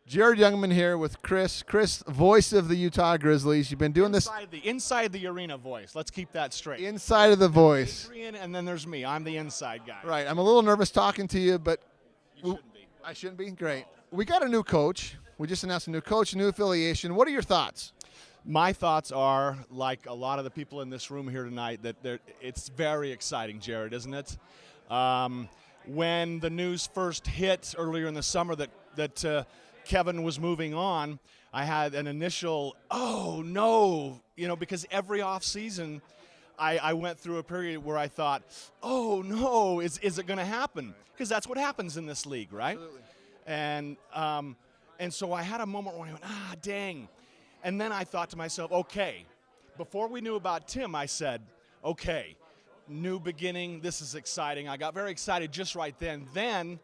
Jared Youngman here with Chris. Chris, voice of the Utah Grizzlies. You've been doing inside the arena voice. Let's keep that straight. Inside of the voice. Adrian, and then there's me. I'm the inside guy. Right. I'm a little nervous talking to you, but You shouldn't be. I shouldn't be? Great. We got a new coach. We just announced a new coach, a new affiliation. What are your thoughts? My thoughts are, like a lot of the people in this room here tonight, that it's very exciting, Jared, isn't it? When the news first hit earlier in the summer that Kevin was moving on, I had an initial, oh no, because every off season I went through a period where I thought, oh no, is it going to happen? Because that's what happens in this league, right? Absolutely. And so I had a moment where I went, dang. And then I thought to myself, okay, before we knew about Tim, I said, okay, new beginning, this is exciting. I got very excited just right then. Then,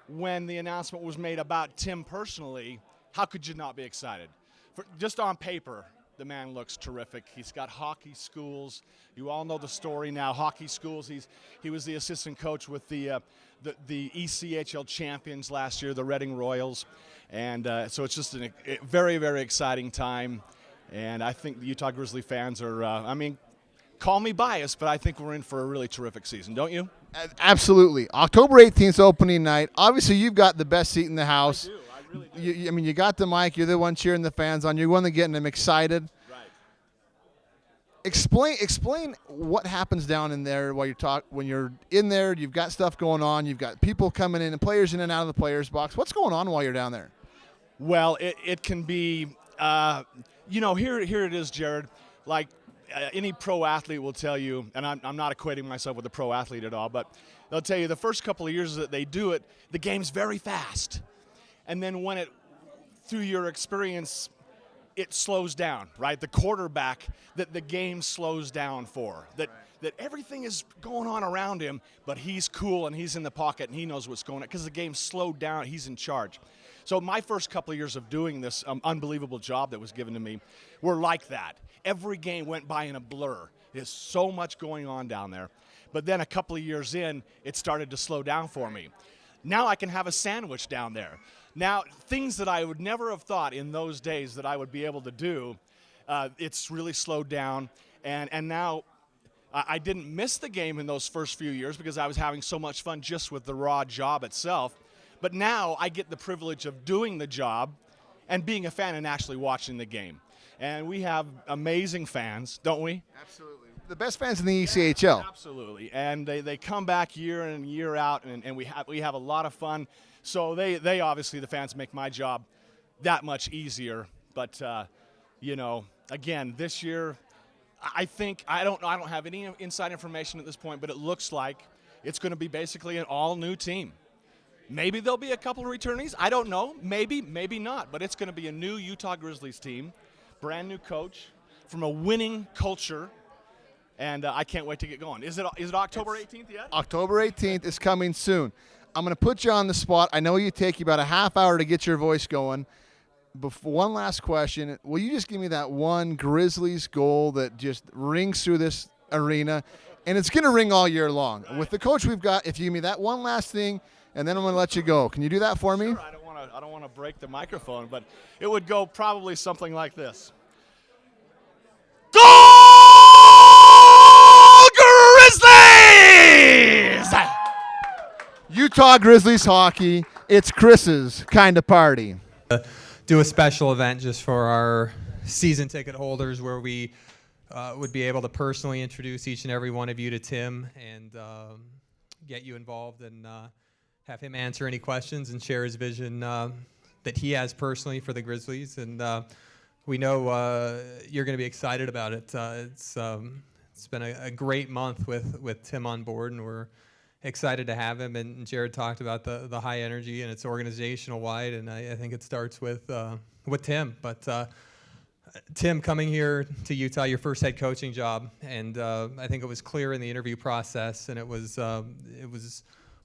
when the announcement was made about Tim personally, how could you not be excited? Just on paper, the man looks terrific. He's got hockey schools. You all know the story now. Hockey schools. He was the assistant coach with the ECHL champions last year, the Reading Royals, and so it's just a very, very exciting time. And I think the Utah Grizzly fans are. Call me biased, but I think we're in for a really terrific season, don't you? Absolutely. October 18th opening night. Obviously, you've got the best seat in the house. I do. I really do. You got the mic. You're the one cheering the fans on. You're the one that getting them excited. Right. Explain what happens down in there while when you're in there. You've got stuff going on. You've got people coming in and players in and out of the players box. What's going on while you're down there? Well, it can be. Here it is, Jared. Like. Any pro athlete will tell you, and I'm not equating myself with a pro athlete at all, but they'll tell you the first couple of years that they do it, the game's very fast. And then through your experience, it slows down, right? The quarterback, that the game slows down for, that everything is going on around him, but he's cool and he's in the pocket and he knows what's going on because the game's slowed down, he's in charge. So my first couple of years of doing this unbelievable job that was given to me were like that. Every game went by in a blur. There's so much going on down there. But then a couple of years in, it started to slow down for me. Now I can have a sandwich down there. Now, things that I would never have thought in those days that I would be able to do, it's really slowed down. And now I didn't miss the game in those first few years because I was having so much fun just with the raw job itself. But now I get the privilege of doing the job and being a fan and actually watching the game. And we have amazing fans, don't we? Absolutely. The best fans in the ECHL. Absolutely. And they come back year in and year out, and we have a lot of fun. So they obviously, the fans, make my job that much easier. But, again, this year, I think, I don't have any inside information at this point, but it looks like it's going to be basically an all-new team. Maybe there'll be a couple of returnees. I don't know. Maybe, maybe not. But it's going to be a new Utah Grizzlies team. Brand new coach from a winning culture, and I can't wait to get going. Is it October 18th yet? October 18th is coming soon. I'm going to put you on the spot. I know you take you about a half hour to get your voice going. One last question. Will you just give me that one Grizzlies goal that just rings through this arena? And it's going to ring all year long. With the coach we've got, if you give me that one last thing, and then I'm going to let you go. Can you do that for me? Sure, I don't want to break the microphone, but it would go probably something like this. Go Grizzlies! Utah Grizzlies hockey, it's Chris's kind of party. Do a special event just for our season ticket holders where we would be able to personally introduce each and every one of you to Tim and get you involved and have him answer any questions and share his vision that he has personally for the Grizzlies. And we know you're going to be excited about it. It's been a great month with Tim on board, and we're excited to have him. And Jared talked about the high energy, and it's organizational wide, and I think it starts with Tim. But Tim, coming here to Utah, your first head coaching job, and I think it was clear in the interview process, and it was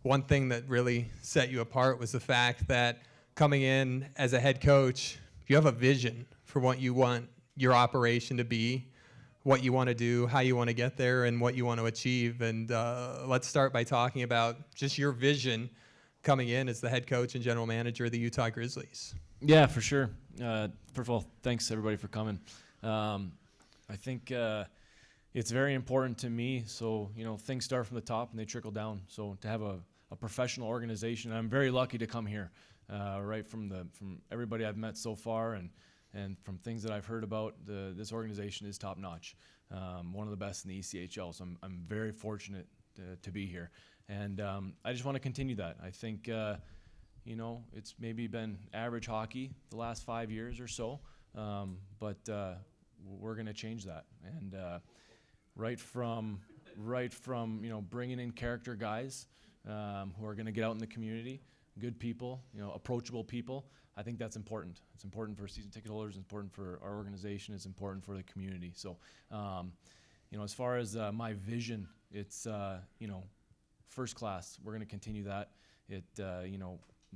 one thing that really set you apart was the fact that coming in as a head coach, you have a vision for what you want your operation to be, what you want to do, how you want to get there, and what you want to achieve. And let's start by talking about just your vision coming in as the head coach and general manager of the Utah Grizzlies. Yeah, for sure. First of all, thanks everybody for coming. I think it's very important to me. So, things start from the top and they trickle down. So to have a professional organization, I'm very lucky to come here, right from everybody I've met so far, and from things that I've heard about, this organization is top notch. One of the best in the ECHL. So I'm very fortunate to be here, and I just want to continue that. I think it's maybe been average hockey the last 5 years or so, but we're going to change that. And right from bringing in character guys who are going to get out in the community, good people, approachable people. I think that's important. It's important for season ticket holders. It's important for our organization. It's important for the community. So, as far as my vision, it's first class. We're going to continue that. It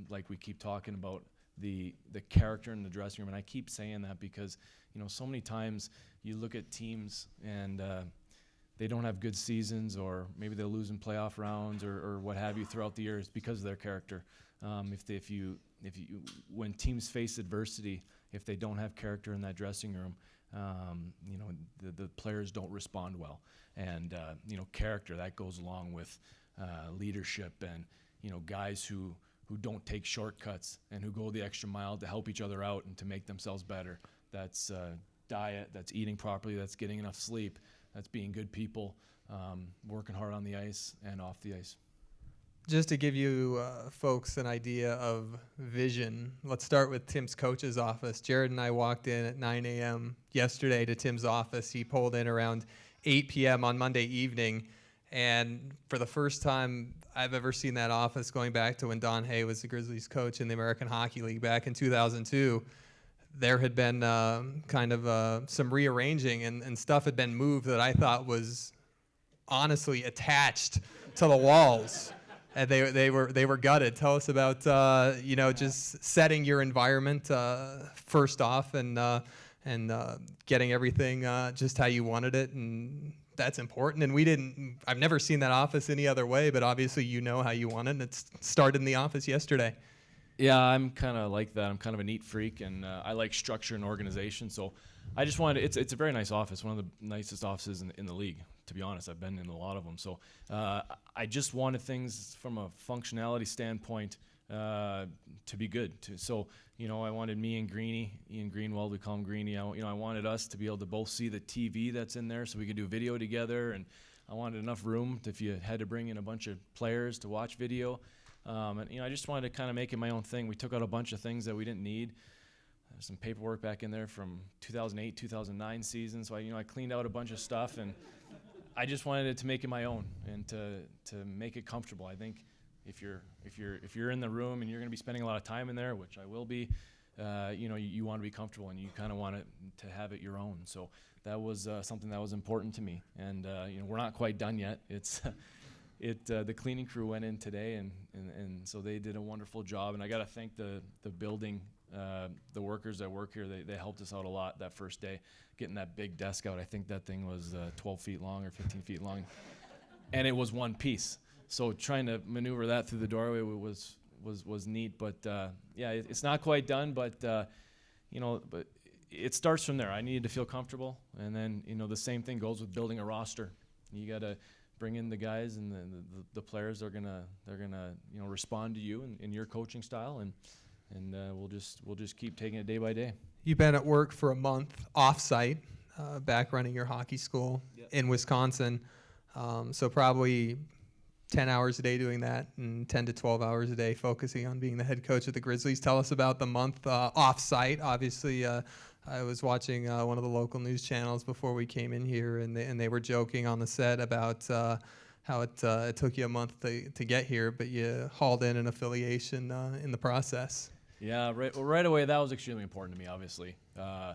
like we keep talking about the character in the dressing room, and I keep saying that because so many times you look at teams and they don't have good seasons, or maybe they'll lose in playoff rounds or what have you throughout the years because of their character. When teams face adversity, if they don't have character in that dressing room, the players don't respond well. And character, that goes along with leadership and guys who don't take shortcuts and who go the extra mile to help each other out and to make themselves better. That's diet, that's eating properly, that's getting enough sleep, that's being good people, working hard on the ice and off the ice. Just to give you folks an idea of vision, let's start with Tim's coach's office. Jared and I walked in at 9 a.m. yesterday to Tim's office. He pulled in around 8 p.m. on Monday evening. And for the first time I've ever seen that office, going back to when Don Hay was the Grizzlies coach in the American Hockey League back in 2002, there had been some rearranging and stuff had been moved that I thought was honestly attached to the walls. And they were gutted. Tell us about just setting your environment first off and getting everything just how you wanted it, and that's important. And I've never seen that office any other way, but obviously how you want it, and it started in the office yesterday. Yeah, I'm kind of like that. I'm kind of a neat freak, and I like structure and organization. So I just wanted it's a very nice office, one of the nicest offices in the league. To be honest, I've been in a lot of them. So I just wanted things from a functionality standpoint to be good. I wanted me and Greeny, Ian Greenwald, we call him Greeny. I wanted us to be able to both see the TV that's in there so we could do video together. And I wanted enough room if you had to bring in a bunch of players to watch video. I just wanted to kind of make it my own thing. We took out a bunch of things that we didn't need. There's some paperwork back in there from 2008, 2009 season. So I cleaned out a bunch of stuff, and I just wanted it to make it my own and to make it comfortable. I think if you're in the room and you're going to be spending a lot of time in there, which I will be, you want to be comfortable and you kind of want it to have it your own. So that was something that was important to me. And we're not quite done yet. The cleaning crew went in today, and so they did a wonderful job. And I got to thank the building, the workers that work here. They helped us out a lot that first day, getting that big desk out. I think that thing was 12 feet long or 15 feet long, and it was one piece. So trying to maneuver that through the doorway was neat. But it's not quite done. But but it starts from there. I needed to feel comfortable, and then the same thing goes with building a roster. You got to bring in the guys and the players. They're gonna respond to you and your coaching style, and we'll just keep taking it day by day. You've been at work for a month off-site, back running your hockey school in Wisconsin, so probably 10 hours a day doing that and 10 to 12 hours a day focusing on being the head coach of the Grizzlies. Tell us about the month off-site. Obviously, I was watching one of the local news channels before we came in here, and they were joking on the set about how it took you a month to get here, but you hauled in an affiliation in the process. Yeah, right away that was extremely important to me. Obviously, I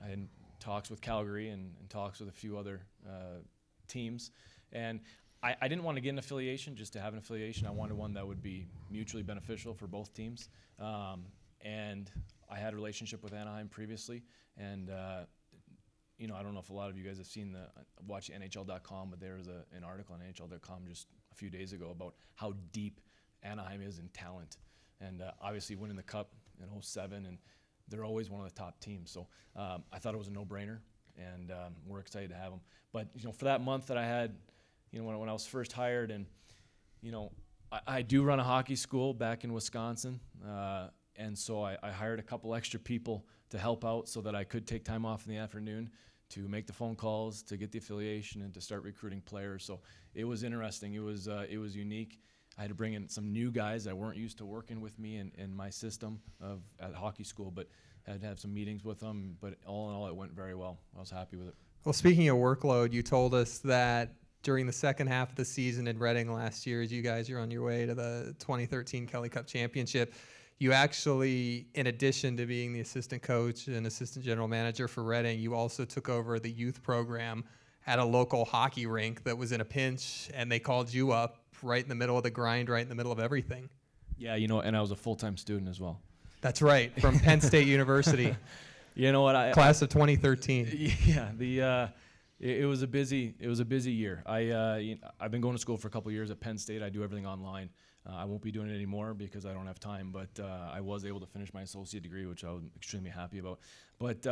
had talks with Calgary and talks with a few other teams, and I didn't want to get an affiliation just to have an affiliation. I wanted one that would be mutually beneficial for both teams, and I had a relationship with Anaheim previously, and I don't know if a lot of you guys have seen watch NHL.com, but there was an article on NHL.com just a few days ago about how deep Anaheim is in talent, and obviously winning the cup in '07, and they're always one of the top teams. So I thought it was a no-brainer, and we're excited to have them. But for that month that I had, when I was first hired, and I do run a hockey school back in Wisconsin, and so I hired a couple extra people to help out so that I could take time off in the afternoon to make the phone calls, to get the affiliation, and to start recruiting players. So it was interesting. It was unique. I had to bring in some new guys that weren't used to working with me in my system at hockey school, but had to have some meetings with them. But all in all, it went very well. I was happy with it. Well, speaking of workload, you told us that during the second half of the season in Reading last year, as you guys are on your way to the 2013 Kelly Cup Championship, you actually, in addition to being the assistant coach and assistant general manager for Reading, you also took over the youth program at a local hockey rink that was in a pinch, and they called you up right in the middle of the grind, right in the middle of everything. Yeah, and I was a full-time student as well. That's right, from Penn State University. You know what? Class of 2013. Yeah, it was a busy year. I've been going to school for a couple of years at Penn State. I do everything online. I won't be doing it anymore because I don't have time. But I was able to finish my associate degree, which I was extremely happy about. But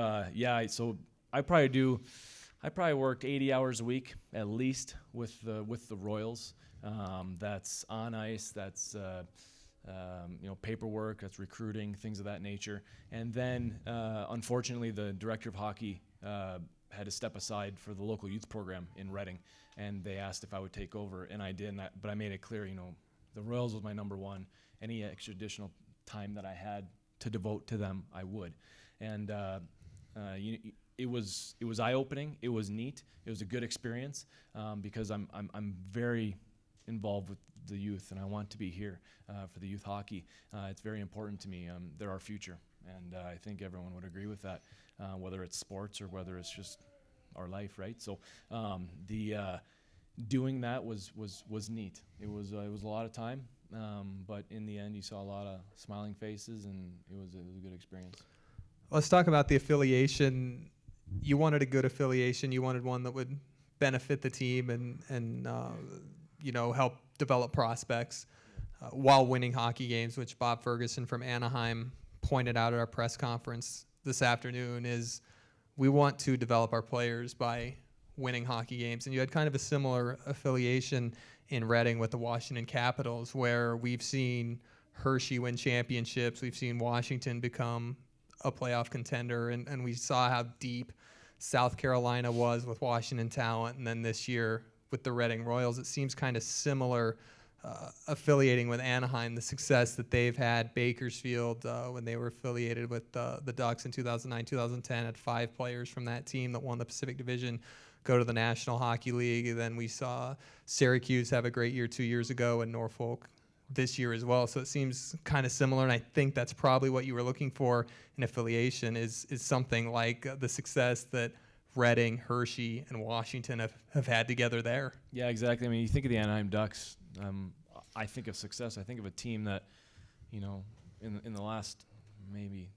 so I probably worked 80 hours a week at least with the Royals. That's on ice. That's paperwork. That's recruiting, things of that nature. And then unfortunately, the director of hockey had to step aside for the local youth program in Reading, and they asked if I would take over, and I did. But I made it clear, the Royals was my number one. Any extra additional time that I had to devote to them, I would. And it was eye-opening. It was neat. It was a good experience because I'm very involved with the youth, and I want to be here for the youth hockey. It's very important to me. They're our future, and I think everyone would agree with that, whether it's sports or whether it's just our life, right? So doing that was neat. It was a lot of time, but in the end, you saw a lot of smiling faces, and it was a good experience. Let's talk about the affiliation. You wanted a good affiliation. You wanted one that would benefit the team and help develop prospects while winning hockey games, which Bob Ferguson from Anaheim pointed out at our press conference this afternoon. Is we want to develop our players by winning hockey games. And you had kind of a similar affiliation in Reading with the Washington Capitals, where we've seen Hershey win championships. We've seen Washington become a playoff contender, and we saw how deep South Carolina was with Washington talent. And then this year with the Reading Royals, it seems kind of similar, affiliating with Anaheim, the success that they've had. Bakersfield, when they were affiliated with the Ducks in 2009, 2010, had 5 players from that team that won the Pacific Division go to the National Hockey League. And then we saw Syracuse have a great year 2 years ago, and Norfolk this year as well. So it seems kind of similar, and I think that's probably what you were looking for in affiliation is something like the success that Reading, Hershey, and Washington have had together there. Yeah, exactly. I mean, you think of the Anaheim Ducks, I think of success. I think of a team that, in the last maybe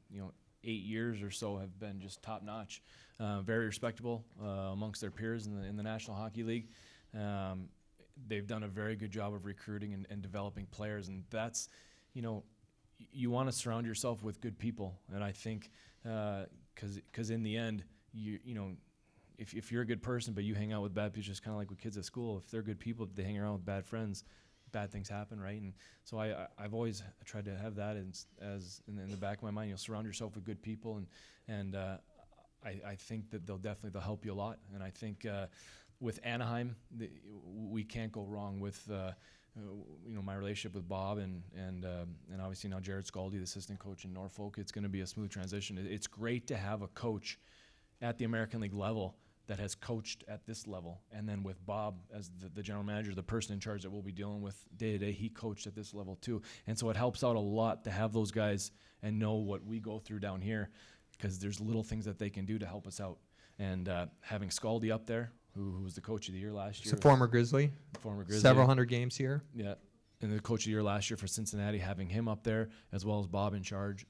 8 years or so have been just top notch, very respectable amongst their peers in the National Hockey League. They've done a very good job of recruiting and developing players, and that's, you want to surround yourself with good people, and I think because in the end, if you're a good person but you hang out with bad people, just kind of like with kids at school, if they're good people, they hang around with bad friends, bad things happen, right? And so I've always tried to have that as in the back of my mind. Surround yourself with good people, and I think that they'll help you a lot. And I think with Anaheim, we can't go wrong with my relationship with Bob and obviously now Jared Scaldi, the assistant coach in Norfolk. It's going to be a smooth transition. It's great to have a coach at the American League level that has coached at this level, and then with Bob as the general manager, the person in charge that we'll be dealing with day to day, he coached at this level too. And so it helps out a lot to have those guys and know what we go through down here, because there's little things that they can do to help us out. And having Scaldi up there, who was the coach of the year last year. He's a former Grizzly. Several hundred games here. Yeah. And the coach of the year last year for Cincinnati, having him up there as well as Bob in charge,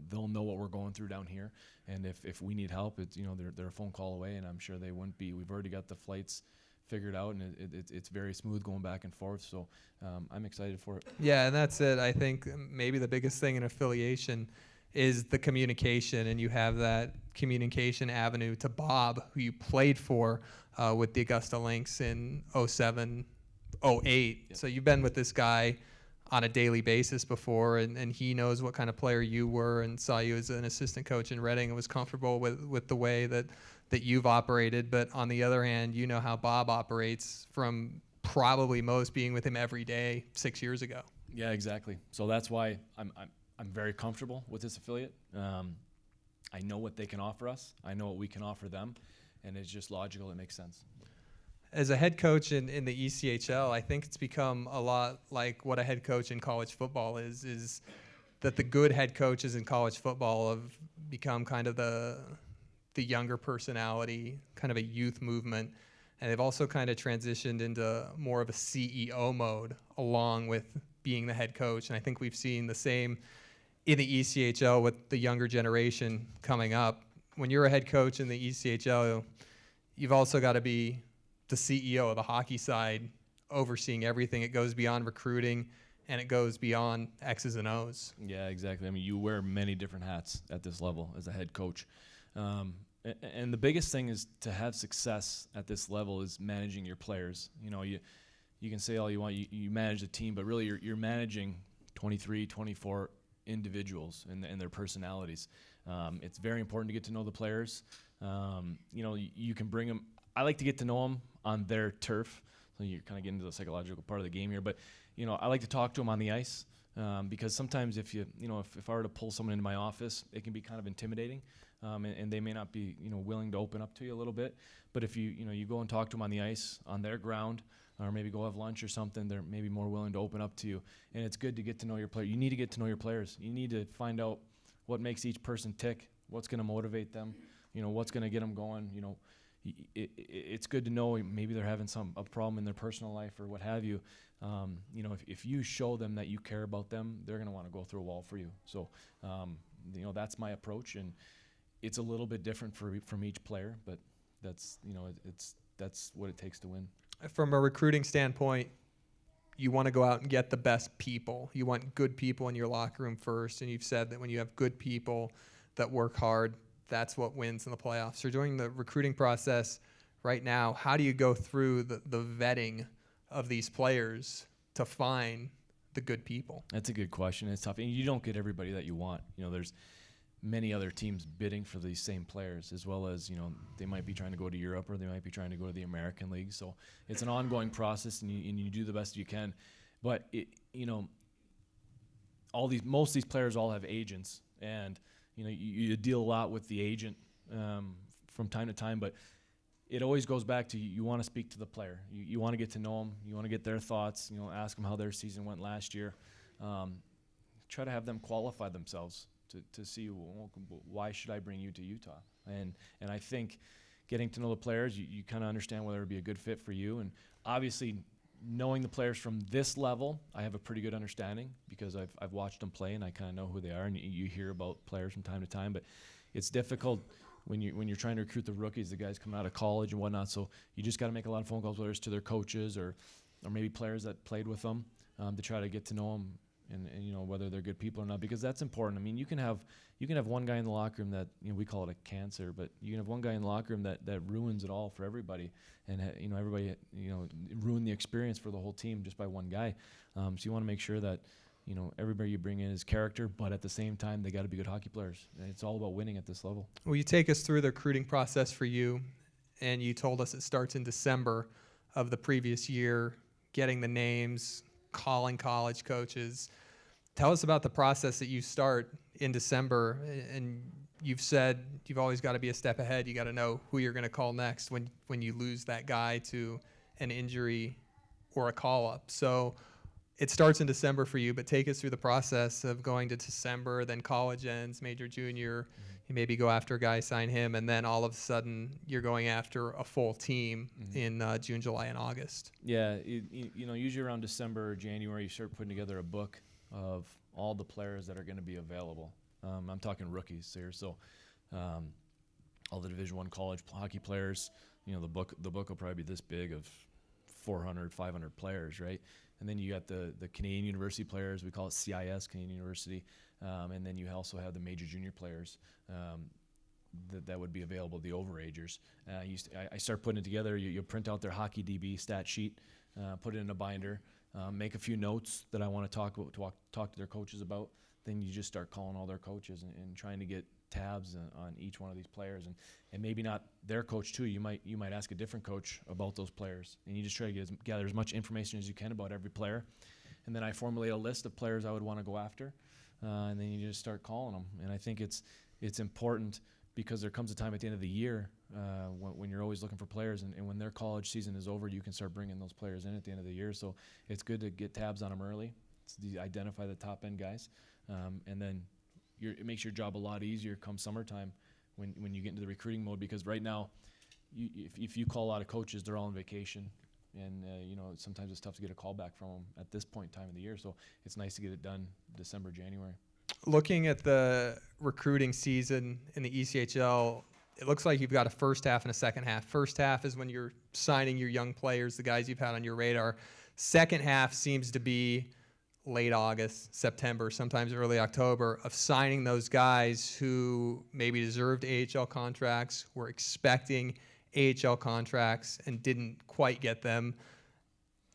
they'll know what we're going through down here. And if we need help, it's they're a phone call away, and I'm sure they wouldn't be. We've already got the flights figured out, and it's very smooth going back and forth. So I'm excited for it. Yeah, and that's it. I think maybe the biggest thing in affiliation is the communication, and you have that communication avenue to Bob, who you played for with the Augusta Lynx in 07, 08. Yep. So you've been with this guy on a daily basis before, and he knows what kind of player you were and saw you as an assistant coach in Reading and was comfortable with the way that you've operated. But on the other hand, you know how Bob operates from probably most being with him every day 6 years ago. Yeah, exactly. So that's why I'm very comfortable with this affiliate. I know what they can offer us. I know what we can offer them, and it's just logical. It makes sense. As a head coach in the ECHL, I think it's become a lot like what a head coach in college football is that the good head coaches in college football have become kind of the younger personality, kind of a youth movement, and they've also kind of transitioned into more of a CEO mode along with being the head coach. And I think we've seen the same in the ECHL with the younger generation coming up. When you're a head coach in the ECHL, you've also got to be the CEO of the hockey side, overseeing everything. It goes beyond recruiting, and it goes beyond X's and O's. Yeah, exactly. I mean, you wear many different hats at this level as a head coach. And the biggest thing is to have success at this level is managing your players. You know, you can say all you want, you manage the team, but really you're managing 23, 24 individuals and their personalities. It's very important to get to know the players. You know, you can bring them. I like to get to know them on their turf. So you're kind of getting into the psychological part of the game here, but you know, I like to talk to them on the ice because sometimes if I were to pull someone into my office, it can be kind of intimidating, and they may not be willing to open up to you a little bit. But if you go and talk to them on the ice, on their ground, or maybe go have lunch or something, they're maybe more willing to open up to you. And it's good to get to know your player. You need to get to know your players. You need to find out what makes each person tick, what's going to motivate them, what's going to get them going. It's good to know maybe they're having a problem in their personal life or what have you. If you show them that you care about them, they're going to want to go through a wall for you. So, that's my approach, and it's a little bit different from each player, but that's what it takes to win. From a recruiting standpoint, you want to go out and get the best people. You want good people in your locker room first, and you've said that when you have good people that work hard, that's what wins in the playoffs. So during the recruiting process right now, how do you go through the vetting of these players to find the good people? That's a good question. It's tough. And you don't get everybody that you want. There's many other teams bidding for these same players, as well as, they might be trying to go to Europe or they might be trying to go to the American League. So it's an ongoing process, and you do the best you can. But, most of these players all have agents, and you deal a lot with the agent from time to time, but it always goes back to you want to speak to the player. You want to get to know them. You want to get their thoughts. Ask them how their season went last year. Try to have them qualify themselves to see, why should I bring you to Utah? And I think getting to know the players, you kind of understand whether it would be a good fit for you. And obviously, knowing the players from this level, I have a pretty good understanding because I've watched them play and I kind of know who they are. And you hear about players from time to time, but it's difficult when you're trying to recruit the rookies, the guys coming out of college and whatnot. So you just got to make a lot of phone calls, whether it's to their coaches or maybe players that played with them, to try to get to know them and whether they're good people or not, because that's important. I mean, you can have one guy in the locker room that we call it a cancer, but you can have one guy in the locker room that ruins it all for everybody, and everybody ruin the experience for the whole team just by one guy. So you want to make sure that everybody you bring in is character, but at the same time they got to be good hockey players. And it's all about winning at this level. Will you take us through the recruiting process for you? And you told us it starts in December of the previous year, getting the names, calling college coaches. Tell us about the process that you start in December. And you've said you've always got to be a step ahead. You got to know who you're going to call next when you lose that guy to an injury or a call-up. So it starts in December for you, but take us through the process of going to December, then college ends, major, junior. You maybe go after a guy, sign him, and then all of a sudden you're going after a full team in June, July, and August. Yeah, usually around December or January, you start putting together a book of all the players that are going to be available. I'm talking rookies here, so all the Division I college hockey players, the book will probably be this big of 400, 500 players, right? And then you got the Canadian University players. We call it CIS, Canadian University. And then you also have the major junior players that would be available, the overagers. I start putting it together. You print out their hockey DB stat sheet, put it in a binder, make a few notes that I want to talk to their coaches about. Then you just start calling all their coaches and trying to get tabs on each one of these players, and maybe not their coach too. You might ask a different coach about those players, and you just try to gather as much information as you can about every player. And then I formulate a list of players I would want to go after, and then you just start calling them. And I think it's important because there comes a time at the end of the year when you're always looking for players, and when their college season is over, you can start bringing those players in at the end of the year. So it's good to get tabs on them early, to identify the top end guys, and then it makes your job a lot easier come summertime when you get into the recruiting mode, because right now, if you call a lot of coaches, they're all on vacation, and sometimes it's tough to get a call back from them at this point in time of the year. So it's nice to get it done December, January. Looking at the recruiting season in the ECHL, it looks like you've got a first half and a second half. First half is when you're signing your young players, the guys you've had on your radar. Second half seems to be late August, September, sometimes early October, of signing those guys who maybe deserved AHL contracts, were expecting AHL contracts and didn't quite get them,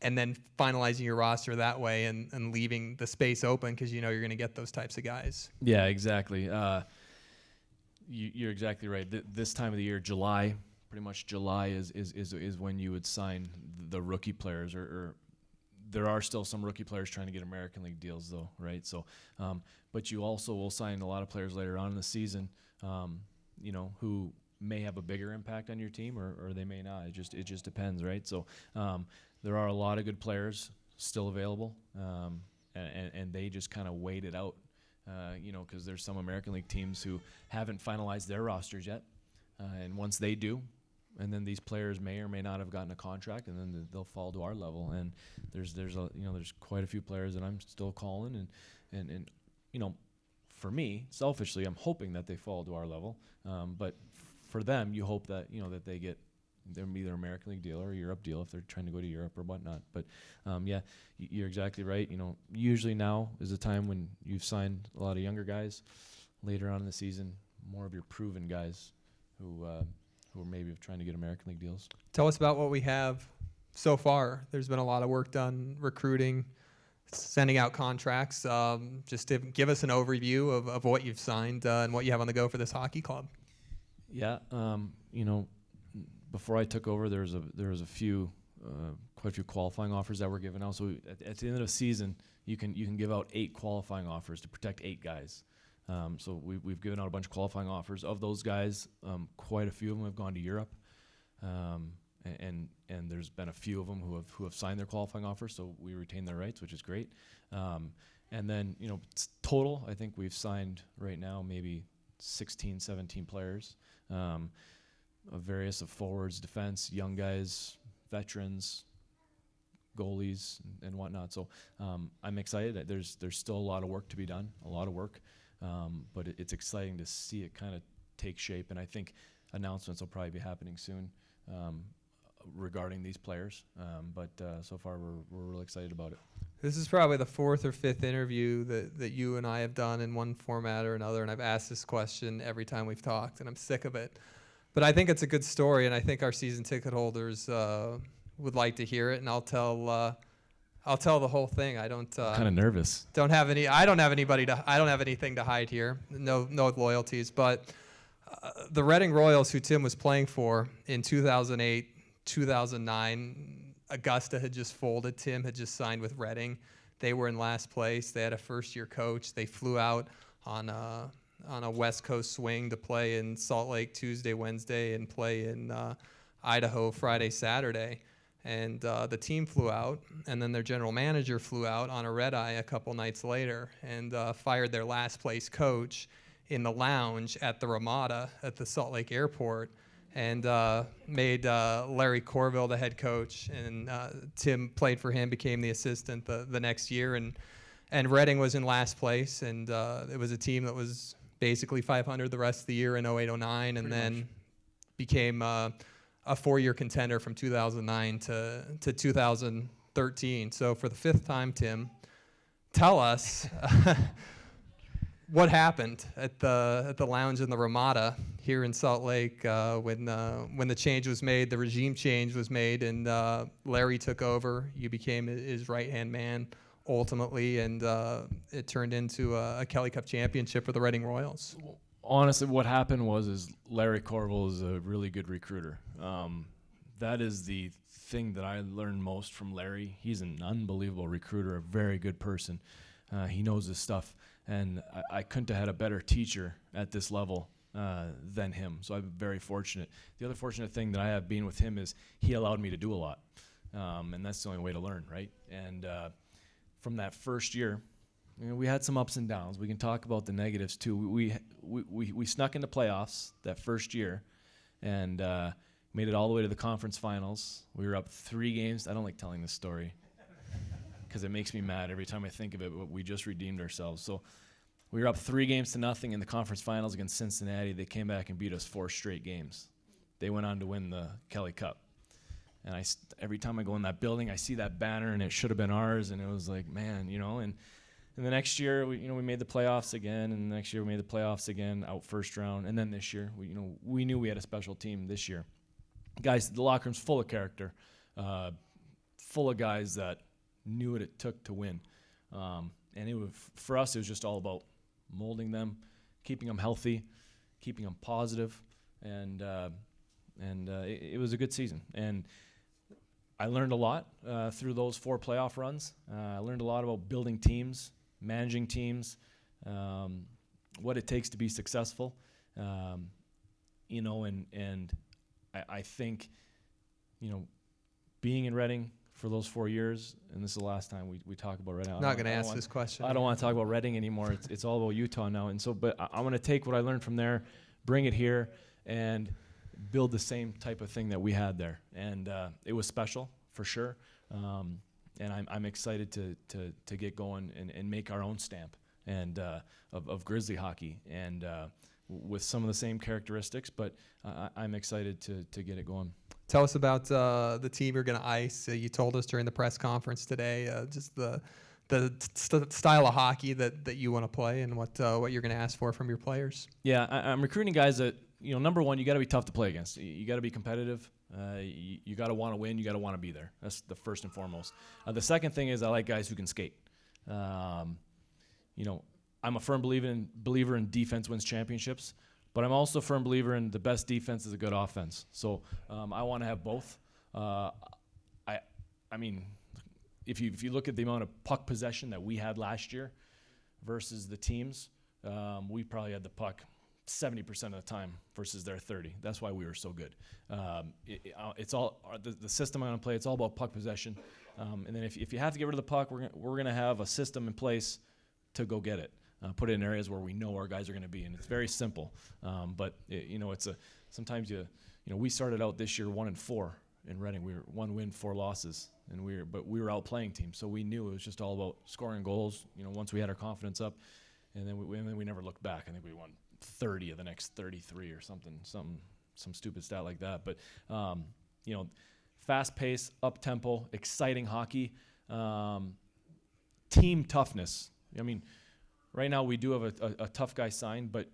and then finalizing your roster that way and leaving the space open because you're going to get those types of guys. Yeah, exactly. You're exactly right. This time of the year, July, pretty much July is when you would sign the rookie players, or there are still some rookie players trying to get American League deals, though, right? So, but you also will sign a lot of players later on in the season, who may have a bigger impact on your team, or they may not. It just depends, right? So, there are a lot of good players still available, and they just kind of wait it out, because there's some American League teams who haven't finalized their rosters yet, and once they do, and then these players may or may not have gotten a contract, and then they'll fall to our level. And there's quite a few players that I'm still calling, and for me, selfishly, I'm hoping that they fall to our level. But for them, you hope that that they get either American League deal or a Europe deal if they're trying to go to Europe or whatnot. But you're exactly right. Usually now is a time when you've signed a lot of younger guys. Later on in the season, more of your proven guys who are maybe trying to get American League deals. Tell us about what we have so far. There's been a lot of work done recruiting, sending out contracts. Just to give us an overview of what you've signed and what you have on the go for this hockey club. Yeah, before I took over, there was quite a few qualifying offers that were given out. So at the end of the season, you can give out 8 qualifying offers to protect 8 guys. So we've given out a bunch of qualifying offers. Of those guys, quite a few of them have gone to Europe, and there's been a few of them who have signed their qualifying offers. So we retain their rights, which is great. And then total, I think we've signed right now maybe 16, 17 players, of various of forwards, defense, young guys, veterans, goalies, and whatnot. So I'm excited. There's still a lot of work to be done, a lot of work. But it's exciting to see it kind of take shape, and I think announcements will probably be happening soon regarding these players. But so far, we're really excited about it. This is probably the 4th or 5th interview that you and I have done in one format or another, and I've asked this question every time we've talked, and I'm sick of it. But I think it's a good story, and I think our season ticket holders would like to hear it, and I'll tell the whole thing. I don't. I'm kind of nervous. I don't have anything to hide here. No loyalties. But the Reading Royals, who Tim was playing for in 2008, 2009, Augusta had just folded. Tim had just signed with Reading. They were in last place. They had a first-year coach. They flew out on a West Coast swing to play in Salt Lake Tuesday, Wednesday, and play in Idaho Friday, Saturday. And the team flew out, and then their general manager flew out on a red-eye a couple nights later and fired their last-place coach in the lounge at the Ramada at the Salt Lake Airport, and made Larry Corville the head coach. And Tim played for him, became the assistant the next year, and Reading was in last place, and it was a team that was basically 500 the rest of the year in 08-09, and then became a 4-year contender from 2009 to 2013. So for the 5th time, Tim, tell us what happened at the lounge in the Ramada here in Salt Lake when the change was made, the regime change was made, and Larry took over. You became his right-hand man ultimately, and it turned into a Kelly Cup championship for the Reading Royals. Honestly, what happened is Larry Corville is a really good recruiter. That is the thing that I learned most from Larry. He's an unbelievable recruiter, a very good person. He knows his stuff, and I couldn't have had a better teacher at this level than him. So I'm very fortunate. The other fortunate thing that I have being with him is he allowed me to do a lot, and that's the only way to learn, right? And from that first year, we had some ups and downs. We can talk about the negatives too. We snuck into playoffs that first year, and made it all the way to the conference finals. We were up 3 games. I don't like telling this story because it makes me mad every time I think of it, but we just redeemed ourselves. So we were up 3-0 in the conference finals against Cincinnati. They came back and beat us 4 straight games. They went on to win the Kelly Cup. And every time I go in that building, I see that banner, and it should have been ours. And it was like, man, And the next year, we made the playoffs again. And the next year, we made the playoffs again, out first round. And then this year, we knew we had a special team this year. Guys, the locker room's full of character, full of guys that knew what it took to win. And for us, it was just all about molding them, keeping them healthy, keeping them positive, and it was a good season. And I learned a lot through those 4 playoff runs. I learned a lot about building teams, managing teams, what it takes to be successful, and I think, being in Reading for those 4 years, and this is the last time we talk about Reading. Not going to ask this question. I don't want to talk about Reading anymore. It's all about Utah now. And so, but I want to take what I learned from there, bring it here, and build the same type of thing that we had there. And it was special for sure. And I'm excited to get going and make our own stamp and of Grizzly hockey, and with some of the same characteristics, but I'm excited to get it going. Tell us about the team you're going to ice. You told us during the press conference today just the style of hockey that you want to play and what you're going to ask for from your players. Yeah, I'm recruiting guys that, number one, you got to be tough to play against. You got to be competitive. You got to want to win. You got to want to be there. That's the first and foremost. The second thing is I like guys who can skate. I'm a firm believer in defense wins championships, but I'm also a firm believer in the best defense is a good offense. So I want to have both. I mean, if you look at the amount of puck possession that we had last year versus the teams, we probably had the puck 70% of the time versus their 30. That's why we were so good. It's all the system I'm going to play. It's all about puck possession, and then if you have to get rid of the puck, we're going to have a system in place to go get it. Put it in areas where we know our guys are going to be, and it's very simple. But sometimes we started out this year 1-4 in Reading. We were 1 win, 4 losses, and we were outplaying teams, so we knew it was just all about scoring goals. Once we had our confidence up, and then we never looked back. I think we won 30 of the next 33 or something, some stupid stat like that. But fast pace, up tempo, exciting hockey, team toughness. I mean, right now we do have a tough guy signed, but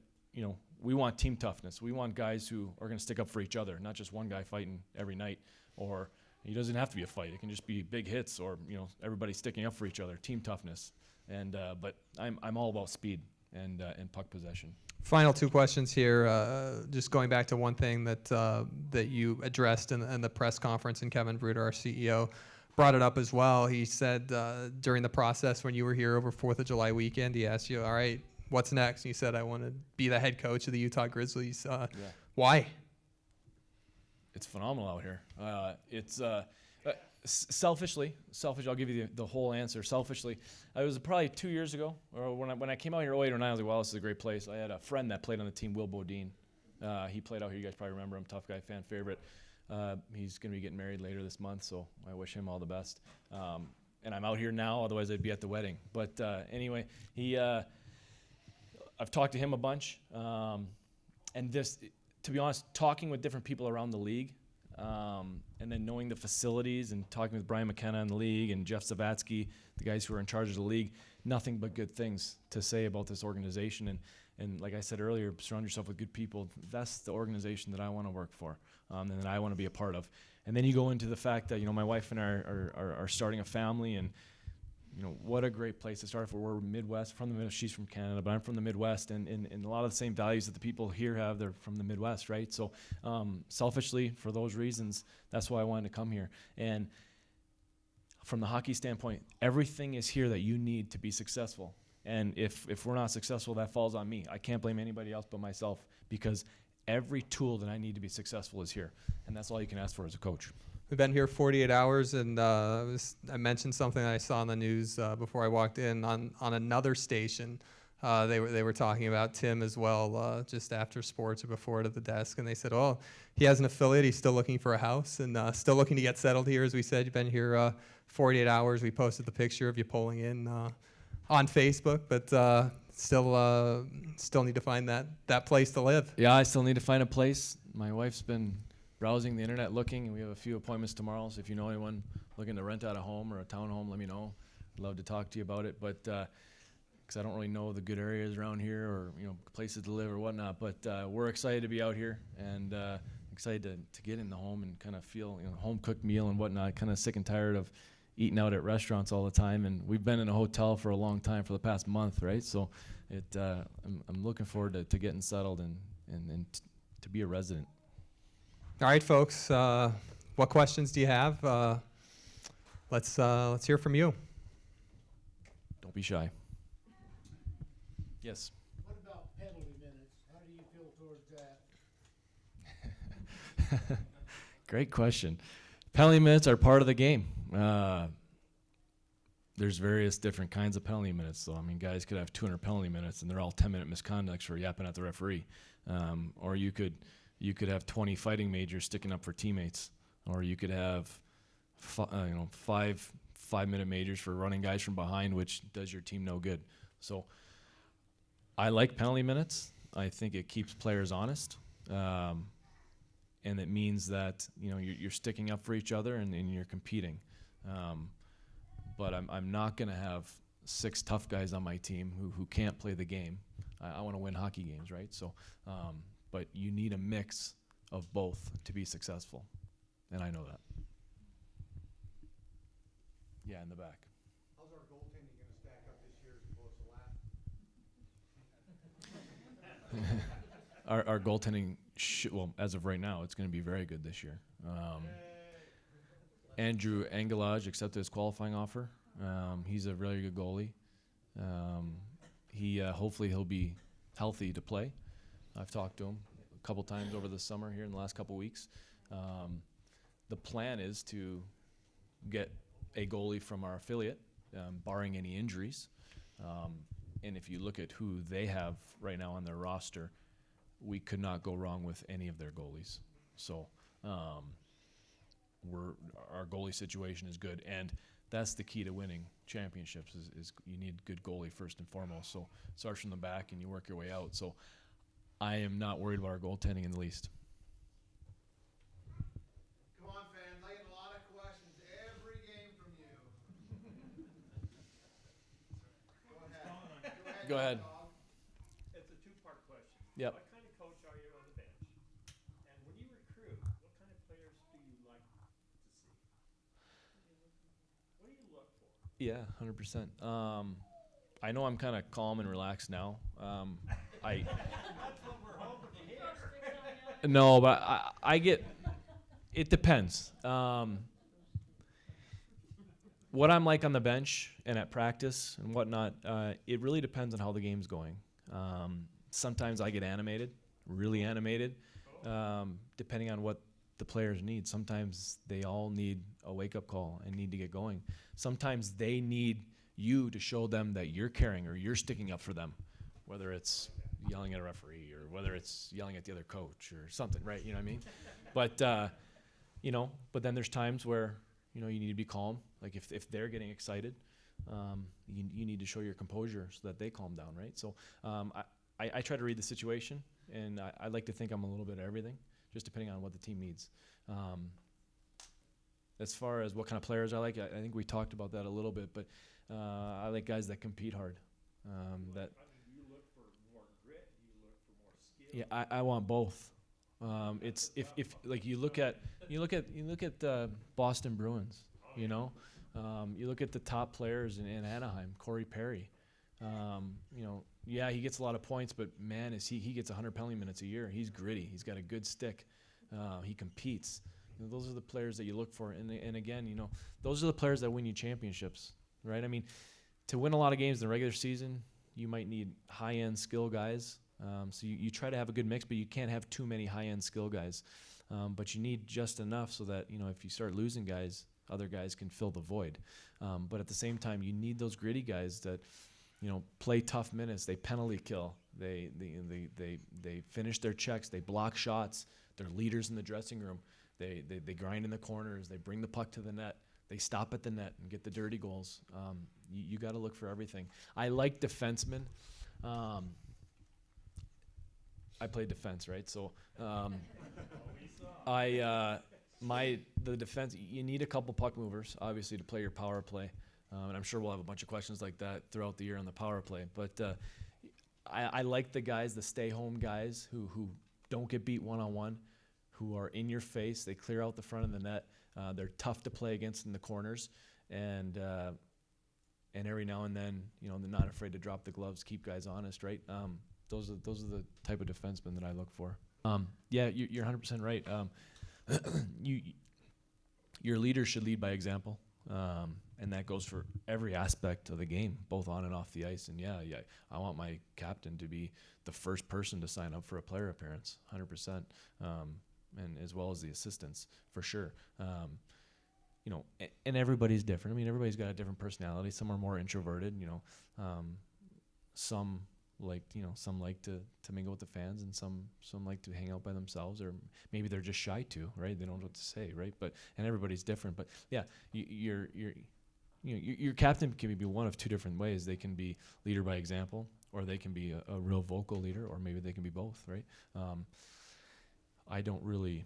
we want team toughness. We want guys who are going to stick up for each other, not just one guy fighting every night. Or it doesn't have to be a fight; it can just be big hits, or everybody sticking up for each other. Team toughness, and but I'm all about speed and puck possession. Final 2 questions here. Just going back to one thing that you addressed in the press conference, and Kevin Bruder, our CEO, brought it up as well. He said during the process when you were here over 4th of July weekend, he asked you, all right, what's next? And you said, I want to be the head coach of the Utah Grizzlies. Why? It's phenomenal out here. It's selfishly, I'll give you the whole answer. Selfishly, it was probably 2 years ago, or when I came out here 08 or 09, I was like, wow, this is a great place. I had a friend that played on the team, Will Bodine. He played out here. You guys probably remember him, tough guy, fan favorite. He's going to be getting married later this month, so I wish him all the best. And I'm out here now, otherwise I'd be at the wedding. But anyway, I've talked to him a bunch. And this, to be honest, talking with different people around the league, And then knowing the facilities and talking with Brian McKenna in the league and Jeff Zavatsky, the guys who are in charge of the league, nothing but good things to say about this organization. And like I said earlier, surround yourself with good people. That's the organization that I want to work for, and that I want to be a part of. And then you go into the fact that, my wife and I are starting a family, and what a great place to start. We're Midwest, from the Midwest. She's from Canada, but I'm from the Midwest, and a lot of the same values that the people here have, they're from the Midwest, right? So selfishly, for those reasons, that's why I wanted to come here. And from the hockey standpoint, everything is here that you need to be successful. And if we're not successful, that falls on me. I can't blame anybody else but myself, because every tool that I need to be successful is here. And that's all you can ask for as a coach. We've been here 48 hours, and I mentioned something that I saw on the news before I walked in on another station. They were talking about Tim as well, just after sports or before it at the desk, and they said, "Oh, he has an affiliate. He's still looking for a house and still looking to get settled here." As we said, you've been here 48 hours. We posted the picture of you pulling in on Facebook, but still need to find that place to live. Yeah, I still need to find a place. My wife's been browsing the internet looking, and we have a few appointments tomorrow. So if you know anyone looking to rent out a home or a townhome, let me know. I'd love to talk to you about it. But because I don't really know the good areas around here, or places to live or whatnot. But we're excited to be out here, and excited to get in the home and kind of feel home cooked meal and whatnot. Kind of sick and tired of eating out at restaurants all the time, and we've been in a hotel for a long time, for the past month, right? So I'm looking forward to getting settled and to be a resident. All right, folks. What questions do you have? Let's hear from you. Don't be shy. Yes. What about penalty minutes? How do you feel towards that? Great question. Penalty minutes are part of the game. There's various different kinds of penalty minutes. So, guys could have 200 penalty minutes, and they're all 10-minute misconducts for yapping at the referee. Or you could have 20 fighting majors sticking up for teammates. Or you could have five-minute majors for running guys from behind, which does your team no good. So I like penalty minutes. I think it keeps players honest. And it means that you're sticking up for each other and you're competing. But I'm not going to have 6 tough guys on my team who can't play the game. I want to win hockey games, right? So, but you need a mix of both to be successful, and I know that. Yeah, in the back. How's our goaltending going to stack up this year as opposed to last? Our goaltending, well, as of right now, it's going to be very good this year. Andrew Engelage accepted his qualifying offer. He's a really good goalie. Hopefully he'll be healthy to play. I've talked to him a couple times over the summer here in the last couple weeks. The plan is to get a goalie from our affiliate, barring any injuries. And if you look at who they have right now on their roster, we could not go wrong with any of their goalies. So our goalie situation is good, and that's the key to winning championships is you need good goalie first and foremost. So it starts from the back and you work your way out. So I am not worried about our goaltending in the least. Come on, fans. I get a lot of questions every game from you. Go ahead. It's a two-part question. Yep. What kind of coach are you on the bench? And when you recruit, what kind of players do you like to see? What do you look for? Yeah, 100%. I know I'm kind of calm and relaxed now. That's what we're hoping to hear. No, but I get. It depends. What I'm like on the bench and at practice and whatnot, it really depends on how the game's going. Sometimes I get animated, really animated, depending on what the players need. Sometimes they all need a wake-up call and need to get going. Sometimes they need you to show them that you're caring or you're sticking up for them, whether it's yelling at a referee or whether it's yelling at the other coach or something, right? You know what I mean? But, but then there's times where, you need to be calm. Like if they're getting excited, you need to show your composure so that they calm down, right? So I try to read the situation, and I like to think I'm a little bit of everything. just depending on what the team needs. As far as what kind of players I like, I think we talked about that a little bit, but I like guys that compete hard. That Do you look for more grit? Do you look for more skill? yeah, I want both. It's if like you look at Boston Bruins, you know, you look at the top players in Anaheim, Corey Perry. You know, yeah, he gets a lot of points, but man, he gets 100 penalty minutes a year. He's gritty. He's got a good stick. He competes. You know, those are the players that you look for. And again, you know, those are the players that win you championships, right? I mean, to win a lot of games in the regular season, you might need high-end skill guys. So you try to have a good mix, but you can't have too many high-end skill guys. But you need just enough so that, you know, if you start losing guys, other guys can fill the void. But at the same time, you need those gritty guys that, you know, play tough minutes. They penalty kill. They finish their checks. They block shots. They're leaders in the dressing room. They grind in the corners. They bring the puck to the net. They stop at the net and get the dirty goals. You got to look for everything. I like defensemen. I play defense, right? So the defense, you need a couple puck movers, obviously, to play your power play. And I'm sure we'll have a bunch of questions like that throughout the year on the power play. But I like the guys, the stay-home guys who don't get beat one-on-one, who are in your face. They clear out the front of the net. They're tough to play against in the corners. And every now and then, you know, they're not afraid to drop the gloves, keep guys honest, right? Those are the type of defensemen that I look for. Yeah, you're 100% right. Your leaders should lead by example, and that goes for every aspect of the game, both on and off the ice. And yeah, I want my captain to be the first person to sign up for a player appearance, 100%, and as well as the assistants for sure. You know, and everybody's different. I mean, everybody's got a different personality. Some are more introverted. You know, some like to mingle with the fans, and some like to hang out by themselves, or maybe they're just shy too, right? They don't know what to say, right? And everybody's different. But yeah, your captain can be one of two different ways. They can be leader by example, or they can be a real vocal leader, or maybe they can be both, right? I don't really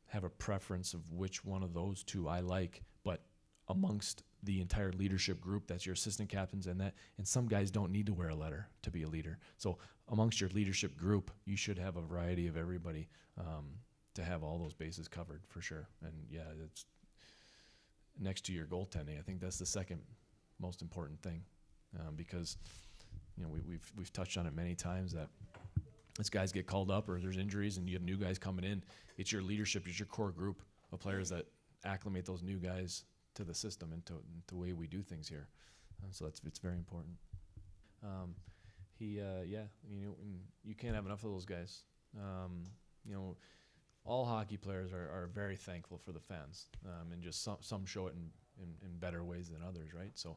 have a preference of which one of those two I like, but amongst the entire leadership group, that's your assistant captains and some guys don't need to wear a letter to be a leader. So amongst your leadership group, you should have a variety of everybody to have all those bases covered for sure. And yeah, it's next to your goaltending. I think that's the second most important thing because, you know, we've touched on it many times that as guys get called up or there's injuries and you have new guys coming in, it's your leadership, it's your core group of players that acclimate those new guys to the system and to the way we do things here. So it's very important. Yeah, you know, you can't have enough of those guys. You know, all hockey players are very thankful for the fans, and just some show it in better ways than others, right? So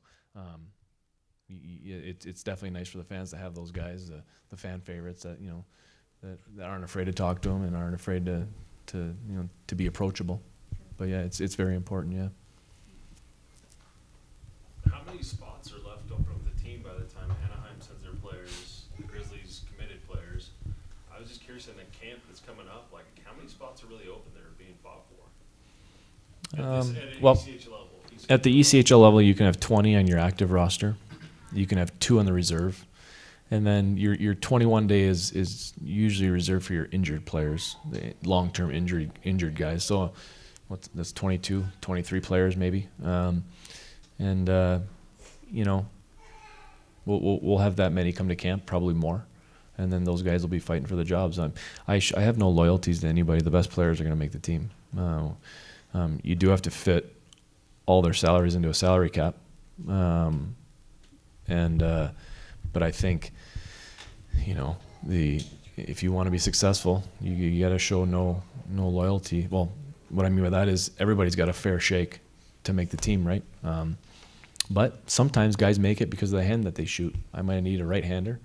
it's definitely nice for the fans to have those guys, the fan favorites that, you know, that aren't afraid to talk to them and aren't afraid to you know, to be approachable. But yeah, it's very important, yeah. How many spots are left open with the team by the time Anaheim sends their players, the Grizzlies committed players? I was just curious, in the camp that's coming up, like how many spots are really open that are being fought for? Well, ECHL level. at the ECHL level, you can have 20 on your active roster. You can have 2 on the reserve. And then your 21 day is usually reserved for your injured players, the long-term injured guys. So that's 22, 23 players maybe. You know, we'll have that many come to camp, probably more, and then those guys will be fighting for the jobs. I have no loyalties to anybody. The best players are going to make the team. You do have to fit all their salaries into a salary cap, but I think, you know, if you want to be successful, you got to show no loyalty. Well, what I mean by that is everybody's got a fair shake to make the team, right? But sometimes guys make it because of the hand that they shoot. I might need a right-hander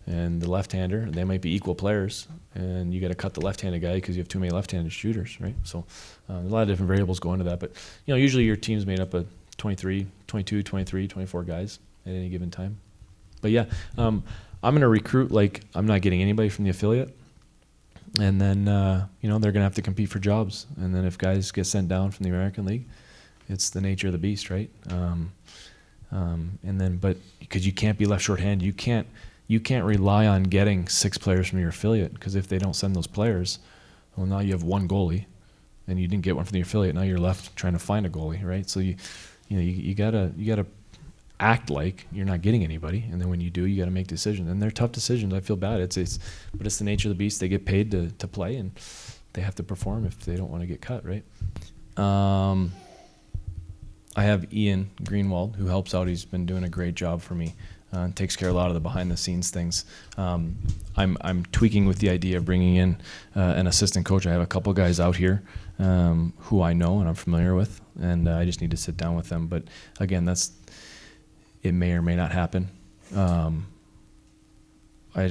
and the left-hander. They might be equal players, and you got to cut the left-handed guy because you have too many left-handed shooters, right? So there's a lot of different variables go into that. But, you know, usually your team's made up of 22, 23, 24 guys at any given time. But, yeah, I'm going to recruit like I'm not getting anybody from the affiliate. And then, you know, they're going to have to compete for jobs. And then if guys get sent down from the American League, it's the nature of the beast, right? And then, but because you can't be left shorthanded, you can't rely on getting 6 players from your affiliate, because if they don't send those players, well, now you have 1 goalie, and you didn't get one from the affiliate. Now you're left trying to find a goalie, right? So you gotta act like you're not getting anybody, and then when you do, you got to make decisions, and they're tough decisions. I feel bad. But it's the nature of the beast. They get paid to play, and they have to perform if they don't want to get cut, right? I have Ian Greenwald, who helps out. He's been doing a great job for me. Takes care of a lot of the behind-the-scenes things. I'm tweaking with the idea of bringing in an assistant coach. I have a couple guys out here who I know and I'm familiar with, and I just need to sit down with them. But again, it may or may not happen. I'd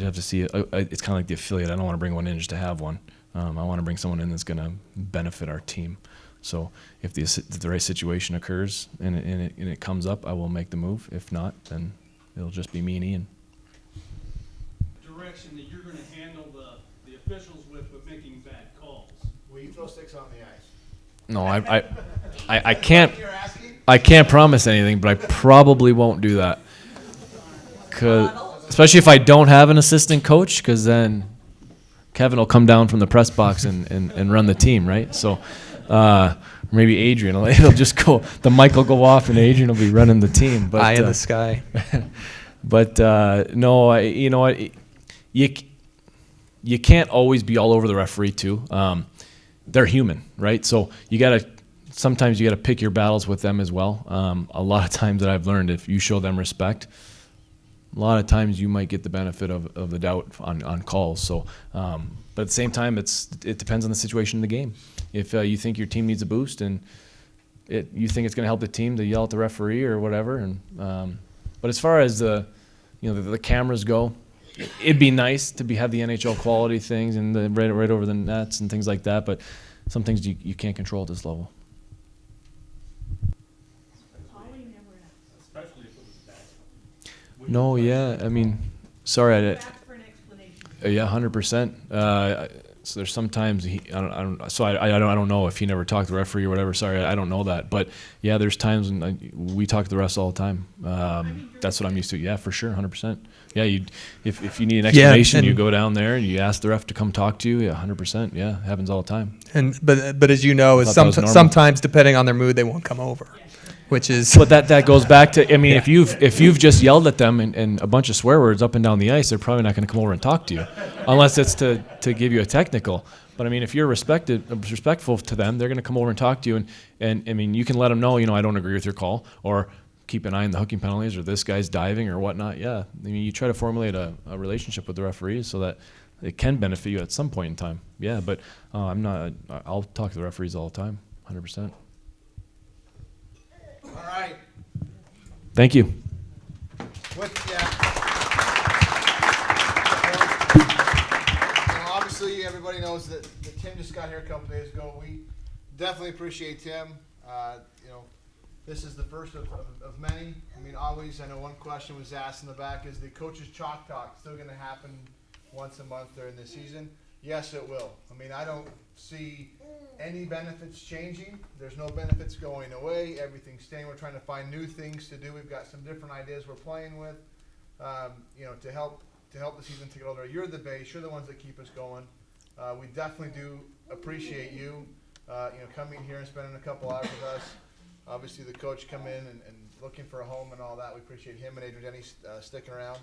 have to see. It's kind of like the affiliate. I don't want to bring one in just to have one. I want to bring someone in that's going to benefit our team. So if the right situation occurs and it comes up, I will make the move. If not, then it'll just be me and Ian. Direction that you're going to handle the officials with making bad calls. Will you throw sticks on the ice? No, I can't. I can't promise anything, but I probably won't do that. 'Cause, especially if I don't have an assistant coach, because then Kevin will come down from the press box and run the team, right? So maybe Adrian, it'll just go, the mic will go off and Adrian will be running the team. But, Eye in the sky. But no, you know what? You can't always be all over the referee too. They're human, right? So sometimes you gotta pick your battles with them as well. A lot of times that I've learned, if you show them respect, a lot of times you might get the benefit of the doubt on calls. So, but at the same time, it depends on the situation in the game. If you think your team needs a boost and you think it's going to help the team to yell at the referee or whatever, and but as far as the cameras go, it'd be nice to have the NHL quality things and right over the nets and things like that. But some things you can't control at this level. No, yeah, I mean, sorry, yeah, 100%. So there's sometimes I don't know if he never talked to the referee or whatever. Sorry, I don't know that. But yeah, there's times when we talk to the refs all the time. That's what I'm used to. Yeah, for sure, 100%. Yeah, if you need an explanation, you go down there and you ask the ref to come talk to you. Yeah, 100%. Yeah, it happens all the time. But as you know, sometimes depending on their mood, they won't come over. Which is, but that goes back to, I mean, if you've just yelled at them and a bunch of swear words up and down the ice, they're probably not going to come over and talk to you, unless it's to give you a technical. But I mean, if you're respectful to them, they're going to come over and talk to you, and I mean, you can let them know, I don't agree with your call, or keep an eye on the hooking penalties, or this guy's diving or whatnot. Yeah, I mean, you try to formulate a relationship with the referees so that it can benefit you at some point in time. Yeah, but I'll talk to the referees all the time, 100%. All right. Thank you. Obviously, everybody knows that Tim just got here a couple days ago. We definitely appreciate Tim. This is the first of many. I mean, always, I know one question was asked in the back, is the coaches' chalk talk still going to happen once a month during the season? Yes, it will. I mean, I don't see any benefits changing. There's no benefits going away. Everything's staying. We're trying to find new things to do. We've got some different ideas we're playing with, to help the season ticket holder. You're the base. You're the ones that keep us going. We definitely do appreciate you, coming here and spending a couple hours with us. Obviously, the coach come in and looking for a home and all that. We appreciate him and Adrian Denny sticking around.